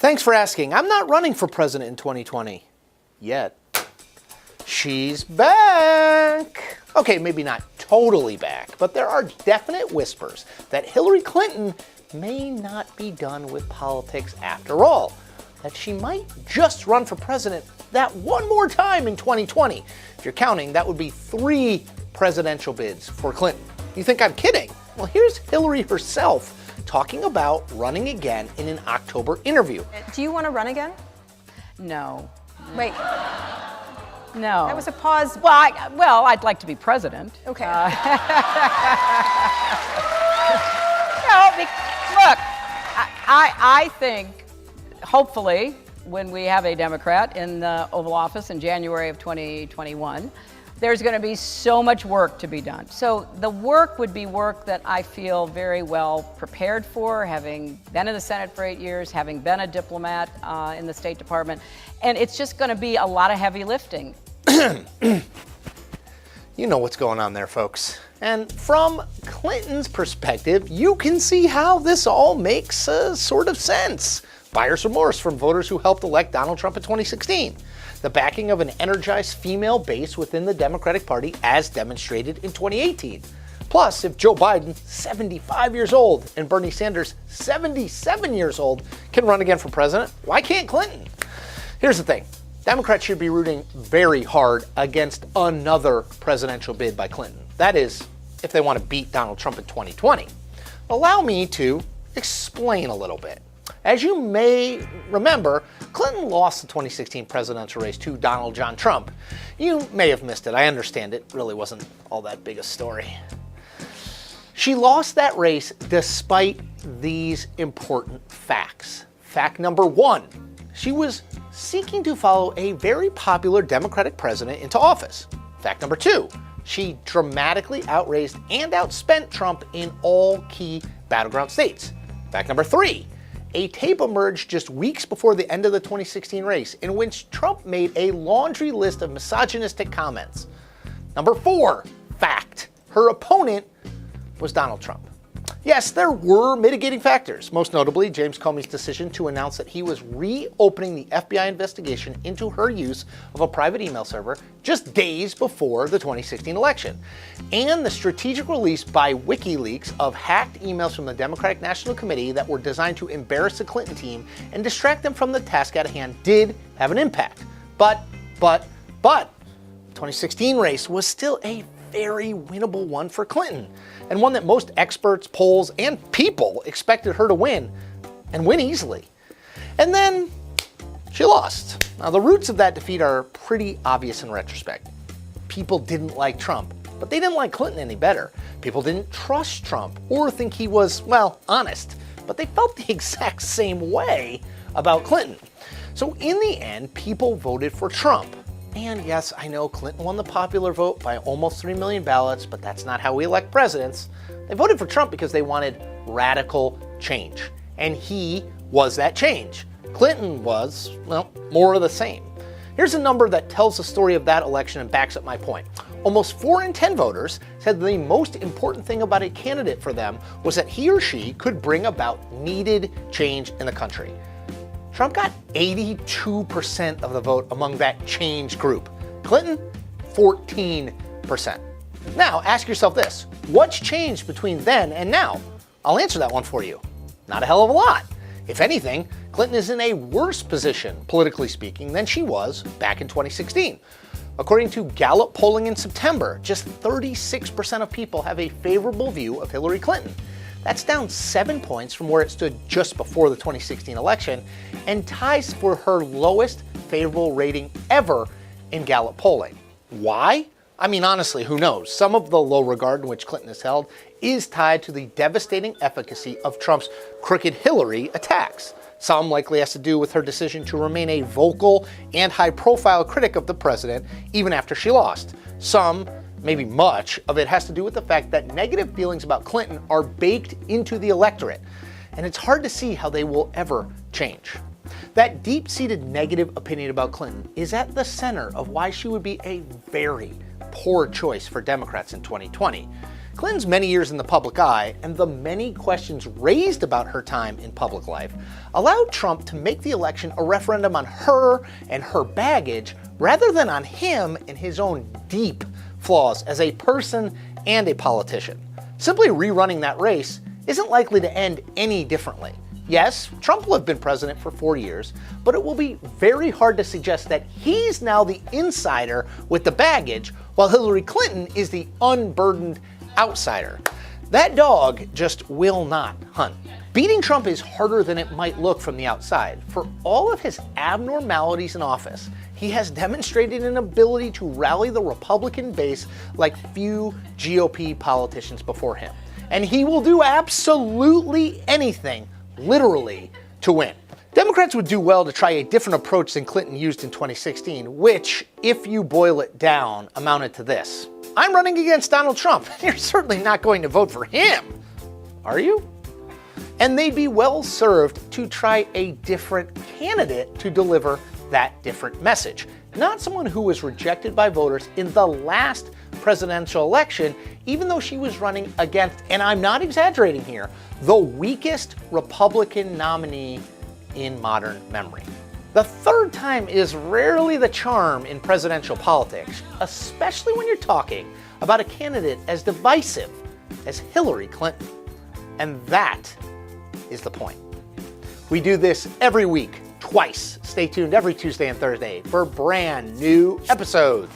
Thanks for asking. I'm not running for president in 2020. Yet. She's back. Okay, maybe not totally back, but there are definite whispers that Hillary Clinton may not be done with politics after all. That she might just run for president that one more time in 2020. If you're counting, that would be 3 presidential bids for Clinton. You think I'm kidding? Well, here's Hillary herself talking about running again in an October interview. Do you want to run again? No. Wait, No. that was a pause. Well, I'd like to be president. Okay. Look, I think, hopefully, when we have a Democrat in the Oval Office in January of 2021, there's going to be so much work to be done. So the work would be work that I feel very well prepared for, having been in the Senate for 8 years, having been a diplomat in the State Department, and it's just going to be a lot of heavy lifting. You know what's going on there, folks. And from Clinton's perspective, you can see how this all makes sort of sense. Buyer's remorse from voters who helped elect Donald Trump in 2016. The backing of an energized female base within the Democratic Party as demonstrated in 2018. Plus, if Joe Biden, 75 years old, and Bernie Sanders, 77 years old, can run again for president, why can't Clinton? Here's the thing. Democrats should be rooting very hard against another presidential bid by Clinton. That is, if they want to beat Donald Trump in 2020. Allow me to explain a little bit. As you may remember, Clinton lost the 2016 presidential race to Donald John Trump. You may have missed it. I understand it really wasn't all that big a story. She lost that race despite these important facts. Fact number 1, she was seeking to follow a very popular Democratic president into office. Fact number 2, she dramatically outraised and outspent Trump in all key battleground states. Fact number 3, a tape emerged just weeks before the end of the 2016 race in which Trump made a laundry list of misogynistic comments. Number 4, fact, her opponent was Donald Trump. Yes, there were mitigating factors, most notably James Comey's decision to announce that he was reopening the FBI investigation into her use of a private email server just days before the 2016 election, and the strategic release by WikiLeaks of hacked emails from the Democratic National Committee that were designed to embarrass the Clinton team and distract them from the task at hand did have an impact. But, the 2016 race was still a very winnable one for Clinton, and one that most experts, polls, and people expected her to win, and win easily. And then she lost. Now, the roots of that defeat are pretty obvious in retrospect. People didn't like Trump, but they didn't like Clinton any better. People didn't trust Trump or think he was, well, honest, but they felt the exact same way about Clinton. So in the end, people voted for Trump. And yes, I know Clinton won the popular vote by almost 3 million ballots, but that's not how we elect presidents. They voted for Trump because they wanted radical change. And he was that change. Clinton was, well, more of the same. Here's a number that tells the story of that election and backs up my point. Almost 4 in 10 voters said the most important thing about a candidate for them was that he or she could bring about needed change in the country. Trump got 82% of the vote among that change group. Clinton, 14%. Now, ask yourself this. What's changed between then and now? I'll answer that one for you. Not a hell of a lot. If anything, Clinton is in a worse position, politically speaking, than she was back in 2016. According to Gallup polling in September, just 36% of people have a favorable view of Hillary Clinton. That's down 7 points from where it stood just before the 2016 election and ties for her lowest favorable rating ever in Gallup polling. Why? I mean, honestly, who knows? Some of the low regard in which Clinton is held is tied to the devastating efficacy of Trump's crooked Hillary attacks. Some likely has to do with her decision to remain a vocal and high-profile critic of the president even after she lost. Some, maybe much, of it has to do with the fact that negative feelings about Clinton are baked into the electorate, and it's hard to see how they will ever change. That deep-seated negative opinion about Clinton is at the center of why she would be a very poor choice for Democrats in 2020. Clinton's many years in the public eye and the many questions raised about her time in public life allowed Trump to make the election a referendum on her and her baggage rather than on him and his own deep flaws as a person and a politician. Simply rerunning that race isn't likely to end any differently. Yes, Trump will have been president for 4 years, but it will be very hard to suggest that he's now the insider with the baggage, while Hillary Clinton is the unburdened outsider. That dog just will not hunt. Beating Trump is harder than it might look from the outside. For all of his abnormalities in office, he has demonstrated an ability to rally the Republican base like few GOP politicians before him. And he will do absolutely anything, literally, to win. Democrats would do well to try a different approach than Clinton used in 2016, which, if you boil it down, amounted to this. I'm running against Donald Trump. You're certainly not going to vote for him, are you? And they'd be well served to try a different candidate to deliver that different message. Not someone who was rejected by voters in the last presidential election, even though she was running against, and I'm not exaggerating here, the weakest Republican nominee in modern memory. The third time is rarely the charm in presidential politics, especially when you're talking about a candidate as divisive as Hillary Clinton. And that is the point. We do this every week, twice. Stay tuned every Tuesday and Thursday for brand new episodes.